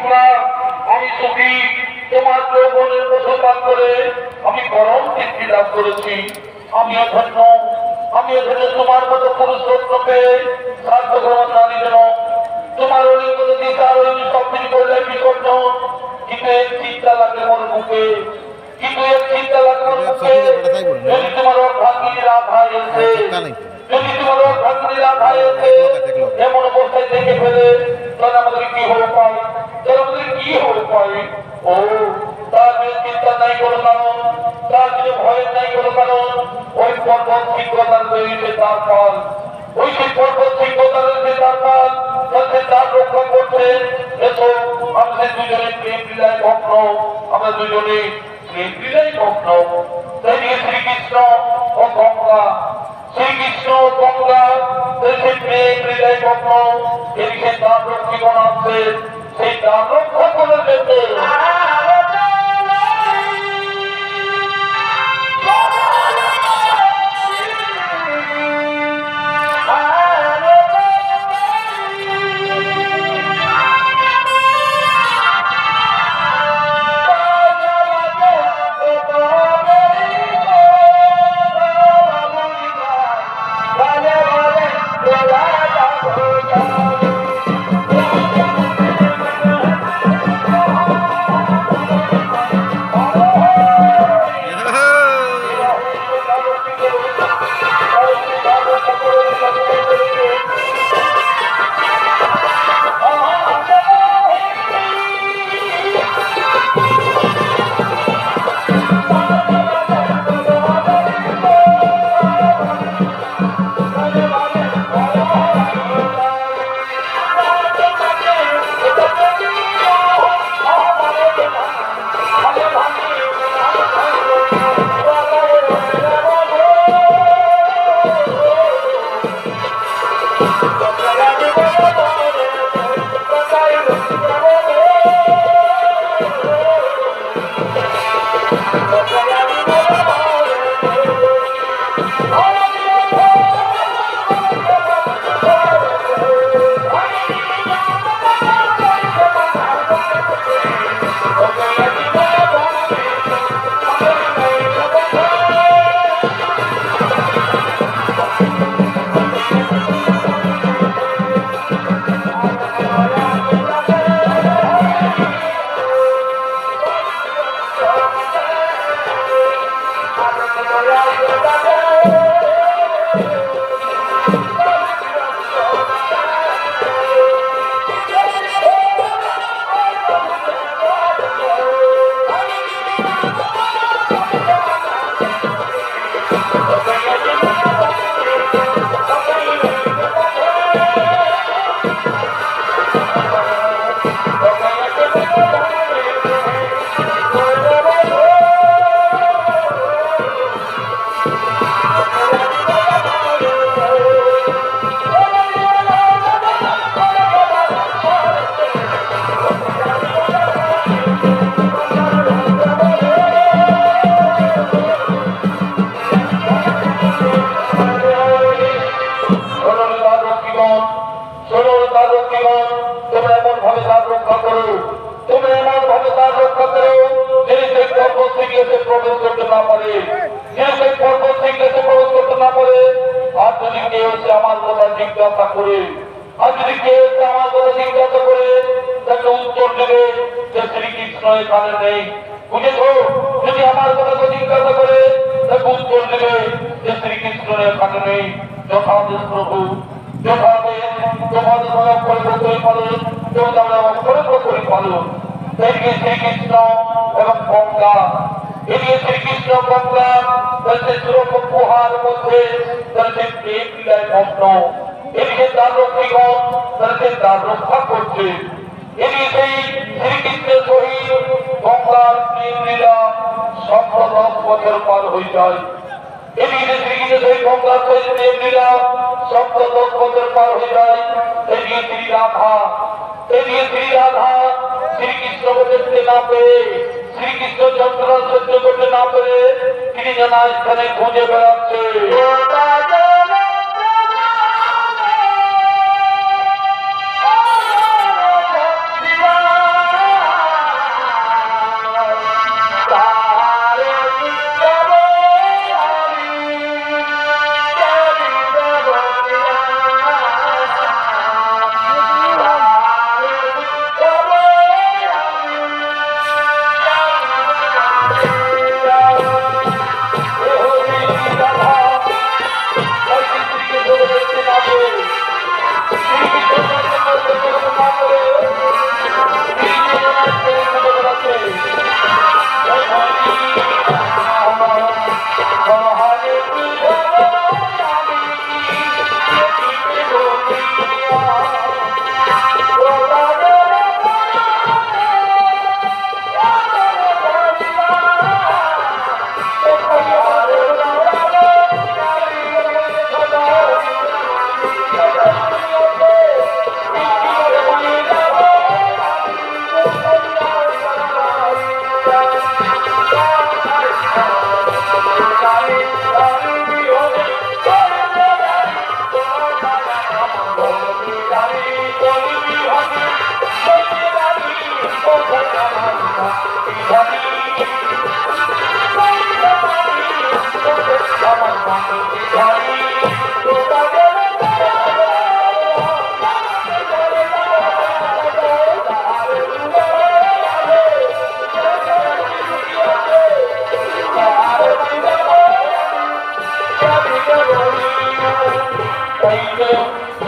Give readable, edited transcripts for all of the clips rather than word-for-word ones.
তোমরা আমি সুখী তোমার যৌবনের বসবাস করে আমি পরম তৃপ্তি লাভ করেছি। আমিও ধন্য তোমার মতো পুরুষকে সার্থগ্রহণ নারী যেন তোমার তার সব কিছু করলে বিকর্ণ কিন্তু এর চিন্তা লাগে মন মুখে যদি তোমার ভাগ্যি রাধা এসে এমন অবস্থায় দেখে ফেলে তাহলে আমাদের কি হয়ে পায় ও তার চিন্তা নাই কোনো কারণ, তার কিছু ভয়ের নাই কোনো কারণ। ওই পর্বত সিংহতার রয়েছে তার ফল, ওই সেই পর্বত সিংহতার রয়েছে তার ফল, তার রক্ষা করছে। এসো আমাদের দুজনে প্রেম লীলায় ভগ্ন, আমরা দুজনে প্রেম লীলায় ভগ্ন। তাই নিয়ে শ্রীকৃষ্ণ ও গঙ্গা প্রেম লীলায় ভগ্ন। এদিকে তার রক্ষীগণ আসছে, সেই তার রক্ষা করে যেতে আমার কথা জিজ্ঞাসা করে তাকে উত্তর দেবে যে শ্রীকৃষ্ণ এখানে নেই। বুঝেছো? যদি আমার কথা জিজ্ঞাসা করে তাকে উত্তর দেবে যে শ্রীকৃষ্ণ এখানে নেই। যথাদেশ প্রভু, যথাদেশ তোমাদের অক্ষরে পালন, অক্ষরে পালন। এদিকে শ্রীকৃষ্ণ এবং গঙ্গা, এদিকে শ্রীকৃষ্ণ গঙ্গা গুহার মধ্যে প্রেম লীলায় মগ্ন। এদিকে তার রক্ষীগণ তার রক্ষা করছে। এদিকে সেই শ্রীকৃষ্ণের সহিত গঙ্গার প্রেম লীলা ১৭ বছর পার হয়ে যায়। এদিকে শ্রীকৃষ্ণের সহিত গঙ্গার সহিত প্রেম লীলা ১৭ বছর পার হয়ে যায়। এদিকে শ্রী রাধা শ্রীকৃষ্ণকে দেখতে না পেয়ে, শ্রীকৃষ্ণ যন্ত্রণা সহ্য করতে না পেরে তিনি নানা স্থানে খুঁজে বেড়াচ্ছে। তাই তো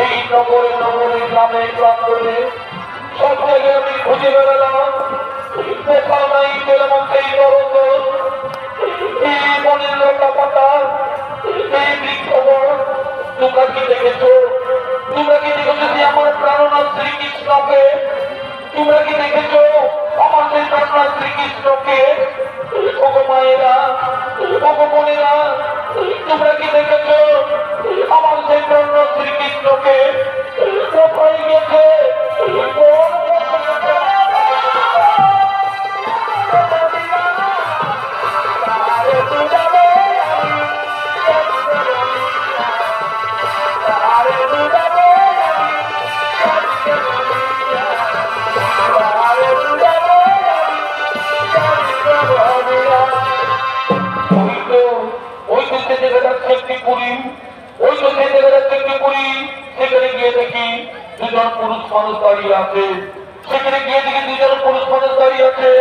এই নগরে নগরে গ্রামে প্রান্তরে সব জায়গায় আমি খুঁজে বেড়ালাম, কোথাও নাই পেলাম সেই নরক, এই মনের লতা পাতা, এই বৃক্ষবর। তোমরা কি দেখেছো? তোমরা কি দেখেছো যে আমার প্রাণনাথ শ্রীকৃষ্ণকে? তোমরা কি দেখেছো আমার সেই প্রাণনাথ শ্রীকৃষ্ণকে? ওগো মায়েরা, ওগো বোনেরা, তোমরা কি দেখেছো আমার সেই প্রাণনাথ শ্রীকৃষ্ণকে? কোথায় গেছে? সেখানে গিয়ে দেখি দুজন পুরুষ মানুষ দাঁড়িয়ে আছে। সেখানে গিয়ে দেখি দুজন পুরুষ মানুষ দাঁড়িয়ে আছে।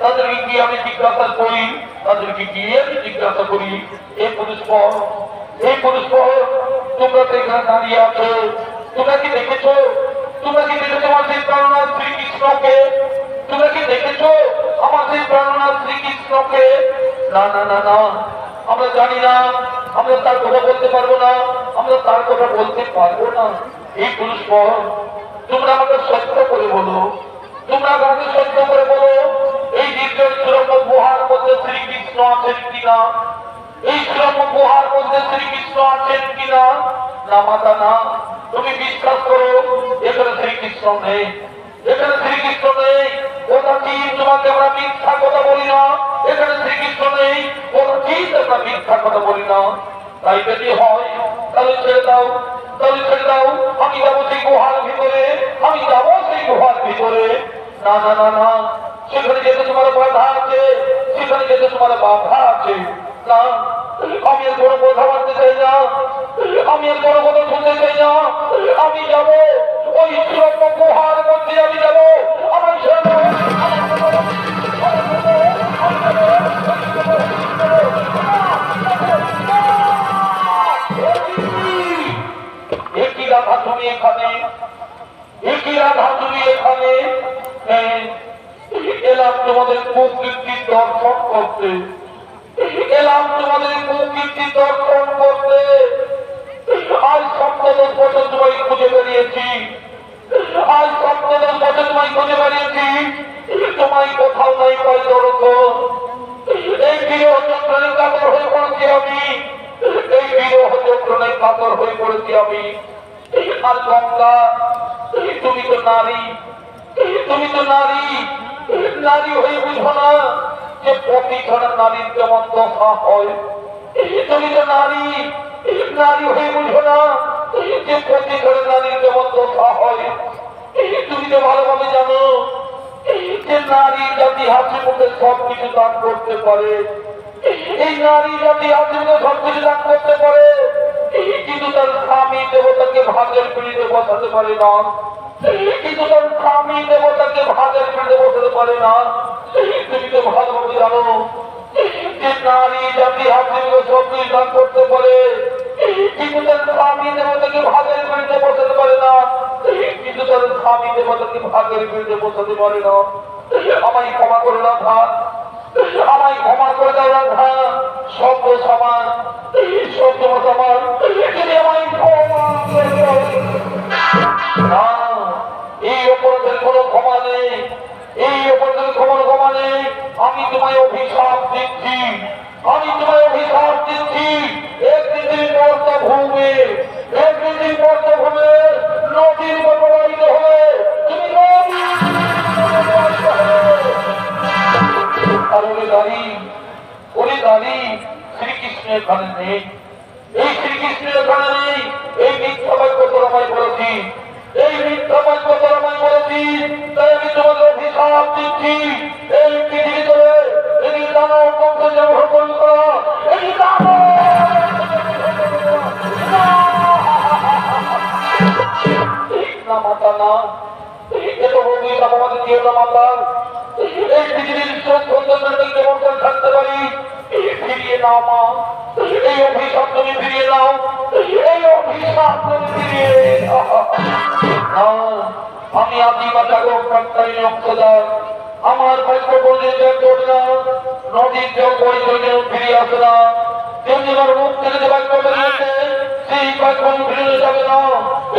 তাদেরকে গিয়ে আমি জিজ্ঞাসা করি, তাদেরকে গিয়ে আমি জিজ্ঞাসা করি, এই পুরুষ পর, এই পুরুষ পর, তোমরা তো এখানে দাঁড়িয়ে আছো, তোমরা কি দেখেছো? তোমরা কি দেখেছো আমার সেই প্রাণনাথ শ্রীকৃষ্ণকে? তোমরা কি দেখেছো আমার সেই প্রাণনাথ শ্রীকৃষ্ণকে? না না না না, আমরা জানি না, আমরা তার কথা বলতে পারবো না, আমরা তার কথা বলতে পারবো না। এই পুরুষ পর, তোমরা আমাকে সত্য করে বলো, তোমরা আমাকে সত্য করে বলো, এই নির্জন সুরম্য গুহার মধ্যে শ্রীকৃষ্ণ আছেন কিনা? এই সুরম্য গুহার মধ্যে শ্রীকৃষ্ণ আছেন কিনা? না মাতা না, তুমি বিশ্বাস করো এখানে শ্রীকৃষ্ণ নেই, এখানে শ্রীকৃষ্ণ নেই। ওটা কি তোমাকে আমরা মিথ্যা কথা বলি না? এখানে শ্রীকৃষ্ণ নেই, ওটা কি আমরা মিথ্যা কথা বলি না? তাই যদি হয় তাহলে ছেড়ে দাও, তাহলে ছেড়ে দাও, আমি যাবো সেই গুহার ভিতরে, আমি যাবো সেই গুহার ভিতরে। না না না না, সেখানে যেতে তোমার বাধা আছে, সেখানে যেতে তোমার বাধা আছে। না, আমি এর বড় কথা মানতে চাই না, আমি এর বড় কথা শুনতে চাই না। আমি যাবো ওই সুরম্য গুহার মধ্যে, আমি যাবো। আমার একই রাধা তুমি এখানে, একই রাধা তুমি এখানে। এলাম তোমাদের প্রকৃতির দর্শন করতে, এলাম তোমাদের প্রকৃতির দর্শন করতে। আজ ৭০ বছর তোমায় খুঁজে বেরিয়েছি, আজ ৭০ বছর তোমায় খুঁজে বেরিয়েছি, তোমায় কোথাও নাই পাই দর্শন। এই বিরহ যন্ত্রণায় কাতর হয়ে পড়েছি আমি, এই বিরহ যন্ত্রণায় কাতর হয়ে পড়েছি আমি। আর গঙ্গা, তুমি তো নারী, তুমি তো নারী, নারী হয়ে বুঝো না যে প্রতিখানা নারীর যেমন দশা হয়? তুমি তো নারী, নারী হয়ে বুঝো না যে প্রতিখানা নারীর যেমন দশা হয়? তুমি তো ভালোভাবে জানো যে নারী জাতি হাসি মুখে সবকিছু দান করতে পারে, এই নারী জাতি হাসি মুখে সবকিছু দান করতে পারে, কিন্তু তার স্বামী দেবতাকে ভাগের পিড়িতে বসাতে পারে না, কিন্তু তার স্বামী দেবতাকে ভাগের পিড়িতে বসাতে পারে না। তুমি তো ভালোভাবে জানো যে নারী জাতি হাসি মুখে সবকিছু দান করতে পারে, কিন্তু তার স্বামী দেবতাকে ভাগের পিড়িতে বসাতে পারে না, কিন্তু তার স্বামী দেবতাকে ভাগের পিড়িতে বসাতে পারে না। আমায় ক্ষমা করে রাখা, আমায় ক্ষমা করে দাও রাখা, শব্দ সমান, শব্দ সমান, তুমি আমায় ক্ষমা করে দাও। না, এই অপরাধের কোনো ক্ষমা নেই, এই অপরাধের ক্ষমা নেই। আমি তোমায় অভিশাপ দিচ্ছি, আমি তোমায় অভিশাপ দিচ্ছি। একদিন মর্তভূমে, একদিন মর্তভূমে নদীর প্রবাহিত হয়ে তুমি আর ওরে দাঁড়ি, ওরে দাঁড়ি, শ্রীকৃষ্ণের এখানে নেই, এই শ্রীকৃষ্ণের এখানে নেই। এই মিথ্যা বাক্য তোরামাই বলেছি, এই মিথ্যা বাক্য তোরামাই বলেছি। তাই আমি তোমাদের অভিশাপ দিচ্ছি, এই পৃথিবী ধরে যদি দানব বংশ জন্মগ্রহণ করা, এই না মাতা না, এত অভিশাপ আমাদের দিও না মাতা। এই পৃথিবীর চোখ বন্ধনকে কেমন করে থাকতে পারি? ফিরিয়ে নাও মা, এই অভিশাপ তুমি ফিরিয়ে নাও, এই অভিশাপ তুমি আমি আদিমা জাগক প্রাক্তারী অংশদার। আমার ভাগ্য বলে না, নদীর জল বই জন্য ফিরে আসে না। তেমনি আমার মুখ থেকে যে বাক্য বেরিয়েছে, সেই বাক্য ফিরে যাবে না।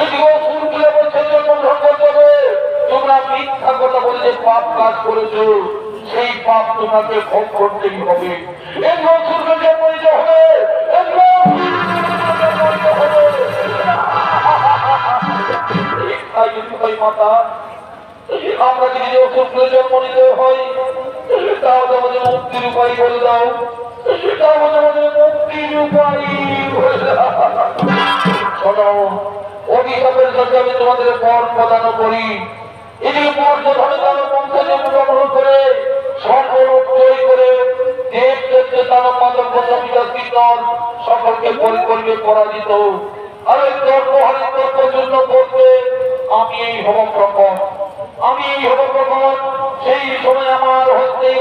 এদিকেও সুর তুলে বলছে জন্মগ্রহণ করতে হবে। তোমরা মিথ্যা কথা বলে যে পাপ কাজ করেছো, সেই পাপ তোমাকে ভোগ করতেই হবে। এগুলো সুরকে জন্ম নিতে হবে, এগুলো মাতা। আমরা যদি অসুখে জন্ম নিতে হয়, তাহলে আমাদের মুক্তির উপায় বলে দাও, তাহলে আমাদের মুক্তির উপায় বলে দাও। শোনো, অভিশাপের সাথে আমি তোমাদের পর প্রদান করি। এদিকে মর্য ধরে তাদের বংশে জন্মগ্রহণ করে সর্বরূপ তৈরি করে দেব দেবতে তারক মাদক বিকাশ কীর্তন সকলকে পরিকল্পে পরাজিত। আর এই তর্কহারি তর্কের জন্য করতে আমি এই হব প্রকট, আমি এই হব প্রকট। সেই সময় আমার হস্তে